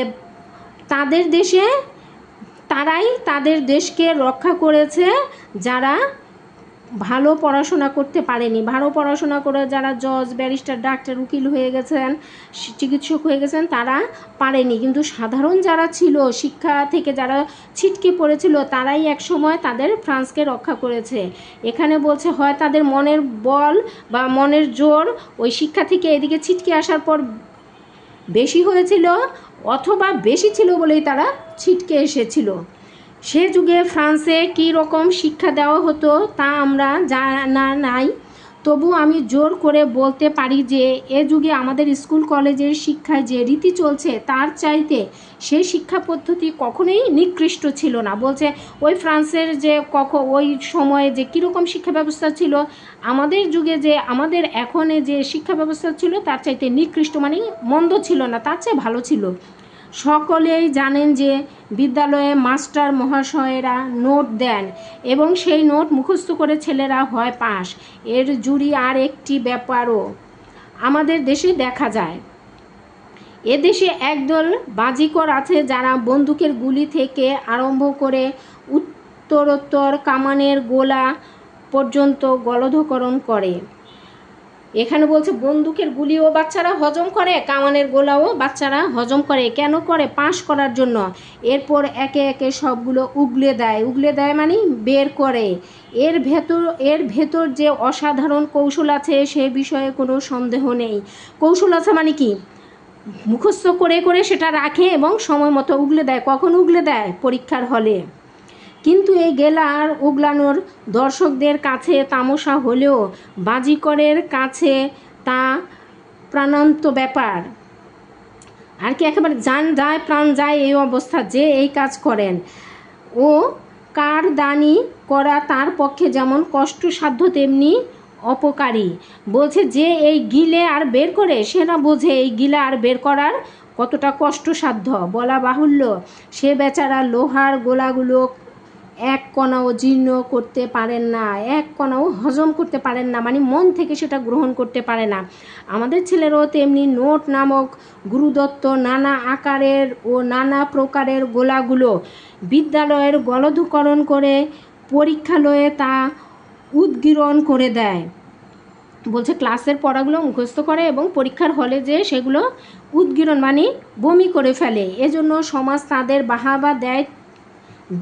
তারাই তাদের দেশকে রক্ষা করেছে যারা ভালো পড়াশোনা করতে পারেনি। ভালো পড়াশোনা করে যারা জজ, ব্যারিস্টার, ডাক্তার, উকিল হয়ে গেছেন, চিকিৎসক হয়ে গেছেন, তারা পারেনি। কিন্তু সাধারণ যারা ছিল, শিক্ষা থেকে যারা ছিটকে পড়েছিল, তারাই এক সময় তাদের ফ্রান্সকে রক্ষা করেছে। এখানে বলছে হয় তাদের মনের বল বা মনের জোর ওই শিক্ষা থেকে এদিকে ছিটকে আসার পর বেশি হয়েছিল, অথবা বেশি ছিল বলেই তারা ছিটকে এসেছিল। সে যুগে ফ্রান্সে কী রকম শিক্ষা দেওয়া হতো তা আমরা জানা নাই, তবু আমি জোর করে বলতে পারি যে এ যুগে আমাদের স্কুল কলেজের শিক্ষায় যে রীতি চলছে তার চাইতে সেই শিক্ষা পদ্ধতি কখনোই নিকৃষ্ট ছিল না। বলছে ওই ফ্রান্সের যে ওই সময়ে যে কীরকম শিক্ষা ব্যবস্থা ছিল, আমাদের যুগে যে আমাদের এখনে যে শিক্ষা ব্যবস্থা ছিল তার চাইতে নিকৃষ্ট, মানে মন্দ ছিল না, তার চেয়ে ভালো ছিল। সকলেই জানেন যে বিদ্যালয়ে মাস্টার মহাশয়েরা নোট দেন এবং সেই নোট মুখস্থ করে ছেলেরা হয় পাস। এর জুড়ি আর একটি ব্যাপারও আমাদের দেশে দেখা যায়। এদেশে একদল বাজিকর আছে যারা বন্দুকের গুলি থেকে আরম্ভ করে উত্তরোত্তর কামানের গোলা পর্যন্ত গলধকরণ করে। এখানে বলছে বন্দুকের গুলিও বাচ্চারা হজম করে, কামানের গোলাও বাচ্চারা হজম করে। কেন করে? পাশ করার জন্য। এরপর একে একে সবগুলো উগলে দেয় মানে বের করে। এর ভেতর যে অসাধারণ কৌশল আছে সে বিষয়ে কোনো সন্দেহ নেই। কৌশল আছে মানে কি? মুখস্থ করে করে সেটা রাখে এবং সময় মতো উগলে দেয়। কখন উগলে দেয়? পরীক্ষার হলে। কিন্তু এই গেলার উগলানোর দর্শকদের কাছে তামাশা হলেও বাজিকরের কাছে তা প্রাণান্ত ব্যাপার। আর কি একেবারে জান যায় প্রাণ যায় এই অবস্থা। যে এই কাজ করেন ও কারদানি করা তার পক্ষে যেমন কষ্টসাধ্য তেমনি অপকারী। বলছে যে এই গিলে আর বের করে, সে না বোঝে এই গিলা আর বের করার কতটা কষ্টসাধ্য। বলা বাহুল্য সে বেচারা লোহার গোলাগুলো এক কণাও জীর্ণ করতে পারেন না, এক কণাও হজম করতে পারেন না, মানে মন থেকে সেটা গ্রহণ করতে পারে না। আমাদের ছেলেরাও তেমনি নোট নামক গুরুদত্ত নানা আকারের ও নানা প্রকারের গোলাগুলো বিদ্যালয়ের গলধকরণ করে পরীক্ষালয়ে তা উদ্গীরণ করে দেয়। বলছে ক্লাসের পড়াগুলো মুখস্থ করে এবং পরীক্ষার হলে যে সেগুলো উদ্গীরণ মানে বমি করে ফেলে। এজন্য সমাজ তাদের বাহাবা দেয়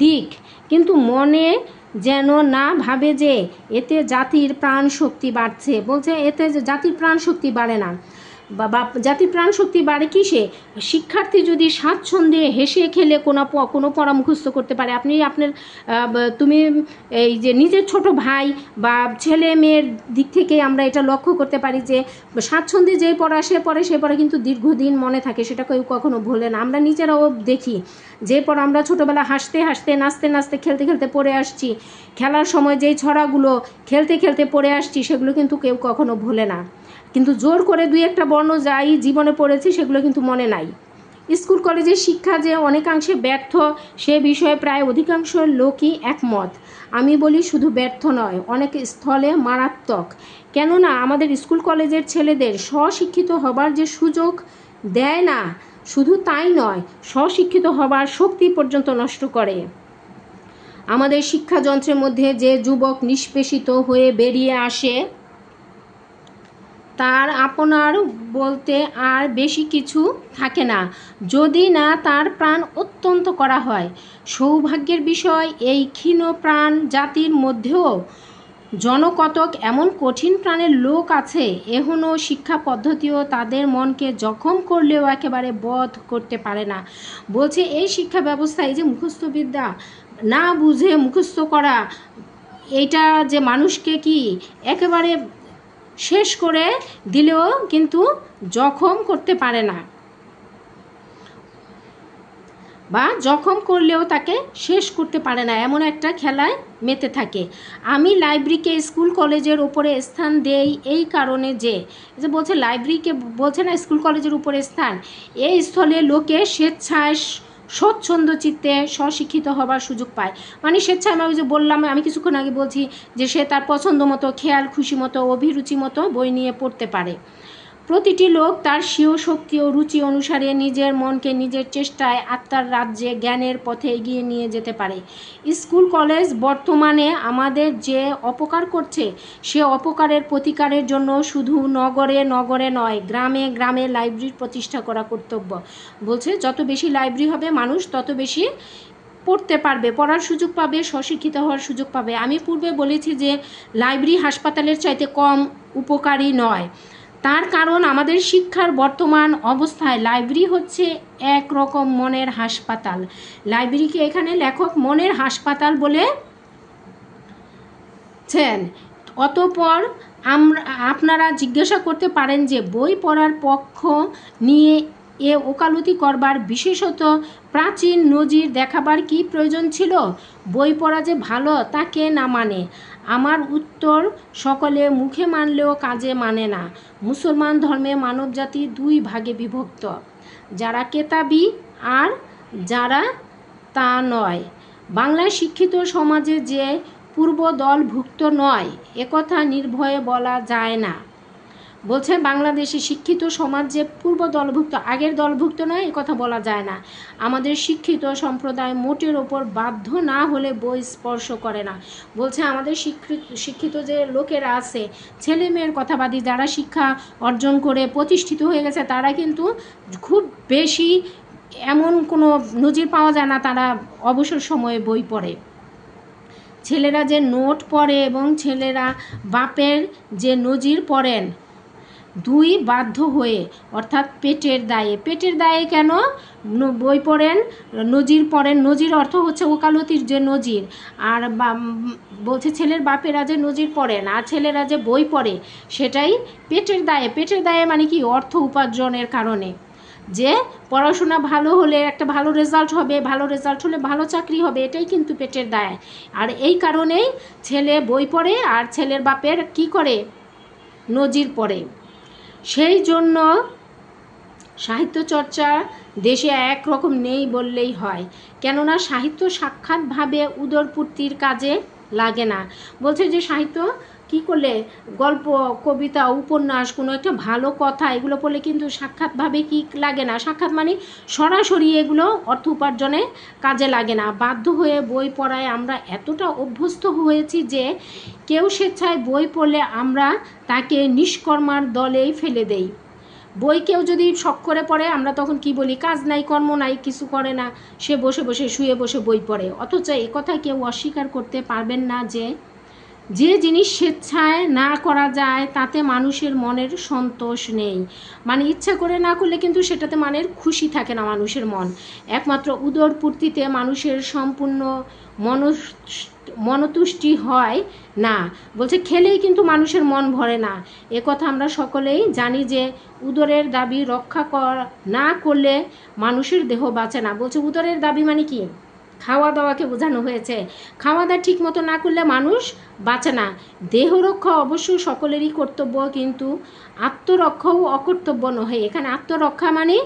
দিক, কিন্তু মনে যেন না ভাবে যে এতে জাতির প্রাণ শক্তি বাড়ছে। বলছে এতে জাতির প্রাণ শক্তি বাড়ে না। বা জাতির প্রাণ শক্তি বাড়ে কিসে? শিক্ষার্থী যদি স্বাচ্ছন্দ্যে হেসে খেলে কোনো পড়া মুখস্থ করতে পারে। আপনি আপনার তুমি এই যে নিজের ছোট ভাই বা ছেলে মেয়ের দিক থেকে আমরা এটা লক্ষ্য করতে পারি যে স্বাচ্ছন্দ্যে যে পড়া সে পড়া কিন্তু দীর্ঘদিন মনে থাকে, সেটা কেউ কখনো ভোলে না। আমরা নিজেরাও দেখি যে পড়া আমরা ছোটোবেলা হাসতে হাসতে নাচতে নাচতে খেলতে খেলতে পড়ে আসছি, খেলার সময় যেই ছড়াগুলো খেলতে খেলতে পড়ে আসছি সেগুলো কিন্তু কেউ কখনো ভোলে না। কিন্তু জোর করে দুই একটা বর্ণ যাই জীবনে পড়েছি সেগুলো কিন্তু মনে নাই। স্কুল কলেজের শিক্ষা যে অনেকাংশে ব্যর্থ সে বিষয়ে প্রায় অধিকাংশ লোকই একমত। আমি বলি শুধু ব্যর্থ নয়, অনেক স্থলে মারাত্মক। কেননা আমাদের স্কুল কলেজের ছেলেদের স্বশিক্ষিত হবার যে সুযোগ দেয় না, শুধু তাই নয়, স্বশিক্ষিত হবার শক্তি পর্যন্ত নষ্ট করে। আমাদের শিক্ষাযন্ত্রের মধ্যে যে যুবক নিষ্পেষিত হয়ে বেরিয়ে আসে তার আপনার বলতে আর বেশি কিছু থাকে না, যদি না তার প্রাণ অত্যন্ত করা হয়। সৌভাগ্যের বিষয় এই ক্ষীণ প্রাণ জাতির মধ্যেও জনকতক এমন কঠিন প্রাণের লোক আছে, এখনও শিক্ষা পদ্ধতিও তাদের মনকে জখম করলেও একেবারে বধ করতে পারে না। বলছে এই শিক্ষা ব্যবস্থা, এই যে মুখস্থবিদ্যা না বুঝে মুখস্থ করা, এইটা যে মানুষকে কি একেবারে শেষ করে দিলেও কিন্তু জখম করতে পারে না, বা জখম করলেও তাকে শেষ করতে পারে না, এমন একটা খেলায় মেতে থাকে। আমি লাইব্রেরিকে স্কুল কলেজের উপরে স্থান দেই এই কারণে যে বলছে লাইব্রেরিকে বলছে না স্কুল কলেজের উপরে স্থান, এই স্থলে লোকে স্বেচ্ছায় স্বচ্ছন্দ চিত্তে স্বশিক্ষিত হবার সুযোগ পায়। মানে স্বেচ্ছায় আমি যে বললাম, আমি কিছুক্ষণ আগে বলছি যে সে তার পছন্দ মতো খেয়াল খুশি মতো অভিরুচি মতো বই নিয়ে পড়তে পারে। প্রতিটি লোক তার স্বীয় শক্তি ও রুচি অনুসারে নিজের মনকে নিজের চেষ্টায় আত্মার রাজ্যে জ্ঞানের পথে এগিয়ে নিয়ে যেতে পারে। স্কুল কলেজ বর্তমানে আমাদের যে অপকার করছে সে অপকারের প্রতিকারের জন্য শুধু নগরে নগরে নয়, গ্রামে গ্রামে লাইব্রেরি প্রতিষ্ঠা করা কর্তব্য। বলছে যত বেশি লাইব্রেরি হবে মানুষ তত বেশি পড়তে পারবে, পড়ার সুযোগ পাবে, স্বশিক্ষিত হওয়ার সুযোগ পাবে। আমি পূর্বে বলেছি যে লাইব্রেরি হাসপাতালের চাইতে কম উপকারী নয়। তার কারণ আমাদের শিক্ষার বর্তমান অবস্থায় লাইব্রেরি হচ্ছে একরকম মনের হাসপাতাল। লাইব্রেরিকে এখানে লেখক মনের হাসপাতাল বলেছেন। অতঃপর আপনারা জিজ্ঞাসা করতে পারেন যে বই পড়ার পক্ষ নিয়ে এ ওকালতি করবার, বিশেষত প্রাচীন নজির দেখাবার কি প্রয়োজন ছিল? বই পড়া যে ভালো তা কে না মানে? আমার উত্তর, সকলে মুখে মানলেও কাজে মানে না। মুসলমান ধর্মে মানবজাতি দুই ভাগে বিভক্ত, যারা কেতাবি আর যারা তা নয়। বাংলায় শিক্ষিত সমাজে যে পূর্ব দলভুক্ত নয় একথা নির্ভয়ে বলা যায় না। বলছে বাংলাদেশে শিক্ষিত সমাজ যে পূর্ব দলভুক্ত, আগের দলভুক্ত নয় একথা বলা যায় না। আমাদের শিক্ষিত সম্প্রদায় মোটের ওপর বাধ্য না হলে বই স্পর্শ করে না। বলছে আমাদের শিক্ষিত যে লোকেরা আছে, ছেলে মেয়ের কথাবাদী, যারা শিক্ষা অর্জন করে প্রতিষ্ঠিত হয়ে গেছে, তারা কিন্তু খুব বেশি এমন কোনো নজির পাওয়া যায় না তারা অবসর সময়ে বই পড়ে। ছেলেরা যে নোট পড়ে এবং ছেলেরা বাপের যে নজির পড়েন, দুই বাধ্য হয়ে, অর্থাৎ পেটের দায়ে। পেটের দায়ে কেন বই পড়েন, নজির পড়েন? নজির অর্থ হচ্ছে ওকালতির যে নজির। আর বলছে ছেলের বাপেরা যে নজির পড়েন আর ছেলেরা যে বই পড়ে সেটাই পেটের দায়ে। পেটের দায়ে মানে কি? অর্থ উপার্জনের কারণে, যে পড়াশোনা ভালো হলে একটা ভালো রেজাল্ট হবে, ভালো রেজাল্ট হলে ভালো চাকরি হবে, এটাই কিন্তু পেটের দায়। আর এই কারণেই ছেলে বই পড়ে আর ছেলের বাপের কি করে? নজির পড়ে। সেই জন্য সাহিত্য চর্চা দেশে একরকম নেই বললেই হয়, কেননা সাহিত্য সাক্ষাৎভাবে উদরপূর্তির কাজে লাগে না। বলছে যে সাহিত্য কি করলে, গল্প, কবিতা, উপন্যাস, কোনো একটা ভালো কথা, এগুলো পড়লে কিন্তু সাক্ষাৎভাবে কি লাগে না, সাক্ষাৎ মানে সরাসরি এগুলো অর্থ উপার্জনে কাজে লাগে না। বাধ্য হয়ে বই পড়ায় আমরা এতটা অভ্যস্ত হয়েছি যে কেউ স্বেচ্ছায় বই পড়লে আমরা তাকে নিষ্কর্মার দলেই ফেলে দেই। বই কেউ যদি শখ করে পড়ে আমরা তখন কি বলি? কাজ নাই, কর্ম নাই, কিছু করে না, সে বসে বসে শুয়ে বসে বই পড়ে। অথচ একথা কেউ অস্বীকার করতে পারবেন না যে যে জিনিস স্বেচ্ছায় না করা যায় তাতে মানুষের মনের সন্তোষ নেই। মানে ইচ্ছা করে না করলে কিন্তু সেটাতে মানের খুশি থাকে না মানুষের মন। একমাত্র উদরপূর্তিতে মানুষের সম্পূর্ণ মনতুষ্টি হয় না। বলছে খেলেই কিন্তু মানুষের মন ভরে না। কথা আমরা সকলেই জানি যে উদরের দাবি রক্ষা না করলে মানুষের দেহ বাঁচে না। বলছে উদরের দাবি মানে কি? খাওয়া দাওয়াকে বোঝানো হয়েছে। খাওয়া দাওয়া ঠিক মতো না করলে মানুষ বাঁচে না। দেহ রক্ষা অবশ্য সকলেরই কর্তব্য, কিন্তু আত্মরক্ষাও অকর্তব্য নহে। এখানে আত্মরক্ষা মানে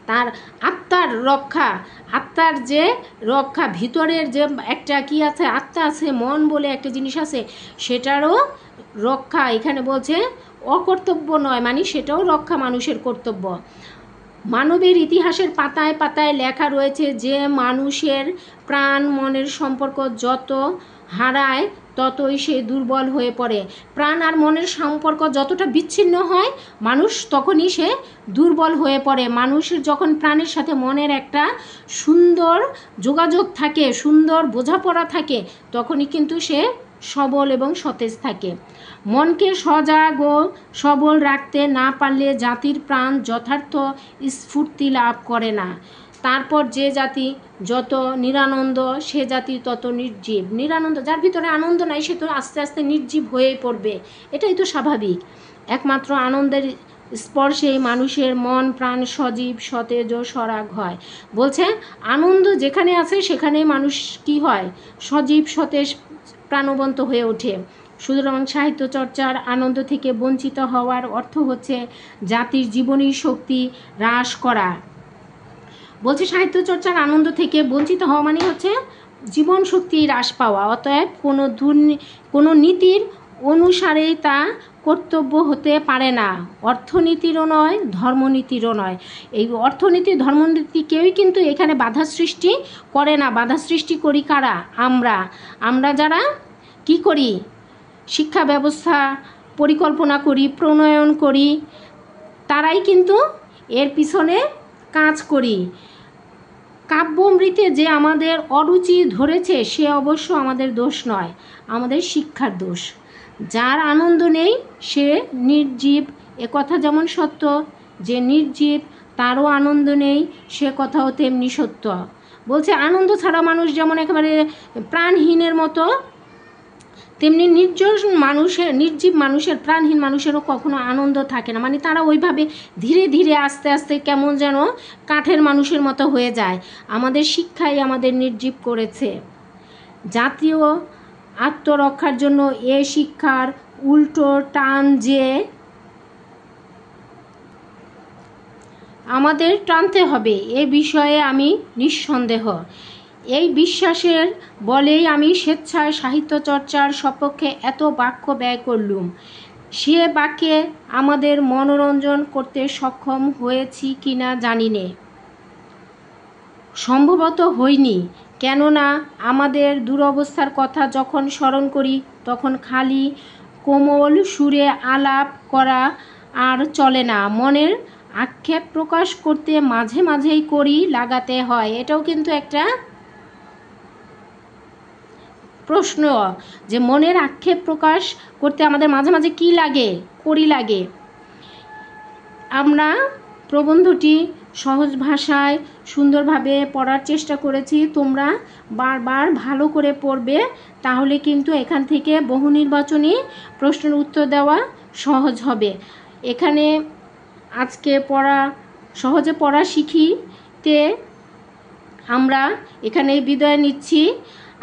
তার আত্মার রক্ষা, আত্মার যে রক্ষা, ভিতরের যে একটা কি আছে, আত্মা আছে, মন বলে একটা জিনিস আছে, সেটারও রক্ষা এখানে বলছে অকর্তব্য নয়, মানে সেটাও রক্ষা মানুষের কর্তব্য। মানবের ইতিহাসের পাতায় পাতায় লেখা রয়েছে যে মানুষের প্রাণ মনের সম্পর্ক যত হারায় ততই সে দুর্বল হয়ে পড়ে। প্রাণ আর মনের সম্পর্ক যতটা বিচ্ছিন্ন হয় মানুষ তখনই সে দুর্বল হয়ে পড়ে। মানুষের যখন প্রাণের সাথে মনের একটা সুন্দর যোগাযোগ থাকে, সুন্দর বোঝাপড়া থাকে, তখনই কিন্তু সে সবল এবং সতেজ থাকে। মনকে সজাগ ও সবল রাখতে না পারলে জাতির প্রাণ যথার্থ স্ফূর্তি লাভ করে না। তারপর যে জাতি যত নিরানন্দ সে জাতি তত নির্জীব। নিরানন্দ, যার ভিতরে আনন্দ নাই সে তো আস্তে আস্তে নির্জীব হয়েই পড়বে, এটাই তো স্বাভাবিক। একমাত্র আনন্দের স্পর্শেই মানুষের মন প্রাণ সজীব সতেজ ও সরাগ হয়। বলছে আনন্দ যেখানে আছে সেখানেই মানুষ কি হয়? সজীব সতেজ প্রাণবন্ত হয়ে ওঠে। সুতরাং সাহিত্য চর্চার আনন্দ থেকে বঞ্চিত হওয়ার অর্থ হচ্ছে জাতির জীবনী শক্তি হ্রাস করা। বলছে সাহিত্য চর্চার আনন্দ থেকে বঞ্চিত হওয়া মানে হচ্ছে জীবন শক্তি হ্রাস পাওয়া। অতএব কোনো নীতির অনুসারেই তা কর্তব্য হতে পারে না। অর্থনীতিরও নয়, ধর্মনীতিরও নয়। এই অর্থনীতি ধর্মনীতি কেউই কিন্তু এখানে বাধা সৃষ্টি করে না। বাধা সৃষ্টি করি কারা? আমরা যারা কি করি? শিক্ষা ব্যবস্থা পরিকল্পনা করি, প্রণয়ন করি, তারাই কিন্তু এর পিছনে কাজ করি। কাব্যমৃতে যে আমাদের অরুচি ধরেছে সে অবশ্য আমাদের দোষ নয়, আমাদের শিক্ষার দোষ। যার আনন্দ নেই সে নির্জীব, কথা যেমন সত্য যে নির্জীব তারও আনন্দ নেই, সে কথাও তেমনি সত্য। বলছে আনন্দ ছাড়া মানুষ যেমন একেবারে প্রাণহীনের মতো, তেমনি নির্জীব মানুষের, প্রাণহীন মানুষেরও কখনো আনন্দ থাকে না। মানে তারা ওইভাবে ধীরে ধীরে আস্তে আস্তে কেমন যেন কাঠের মানুষের মতো হয়ে যায়। আমাদের শিক্ষাই আমাদের নির্জীব করেছে। জাতীয় আত্মরক্ষার জন্য এ শিক্ষার উল্টো টান যে আমাদের টানতে হবে, এ বিষয়ে আমি নিঃসন্দেহ। এই বিশ্বাসের বলেই আমি স্বেচ্ছায় সাহিত্য চর্চার সপক্ষে এত বাক্য ব্যয় করলুম। সে বাক্যে আমাদের মনোরঞ্জন করতে সক্ষম হয়েছি কিনা জানি নে, সম্ভবত হইনি। কেননা আমাদের দুরবস্থার কথা যখন স্মরণ করি তখন খালি কোমল সুরে আলাপ করা আর চলে না, মনের আক্ষেপ প্রকাশ করতে মাঝে মাঝেই করি লাগাতে হয়। এটাও কিন্তু একটা প্রশ্ন যে মনের আক্ষেপ প্রকাশ করতে আমাদের মাঝে মাঝে কি লাগে? করি লাগে। আমরা প্রবন্ধটি সহজ ভাষায় সুন্দরভাবে পড়ার চেষ্টা করেছি। তোমরা বারবার ভালো করে পড়বে, তাহলে কিন্তু এখান থেকে বহু নির্বাচনী প্রশ্নের উত্তর দেওয়া সহজ হবে। এখানে আজকে সহজে পড়া শিখিতে আমরা এখানে বিদায় নিচ্ছি।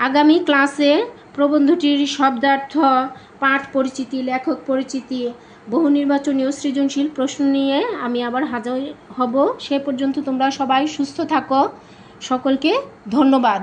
আগামী ক্লাসে প্রবন্ধটির শব্দার্থ, পাঠ পরিচিতি, লেখক পরিচিতি, বহু নির্বাচনী ও সৃজনশীল প্রশ্ন নিয়ে আমি আবার হাজির হব। সে পর্যন্ত তোমরা সবাই সুস্থ থাকো। সকলকে ধন্যবাদ।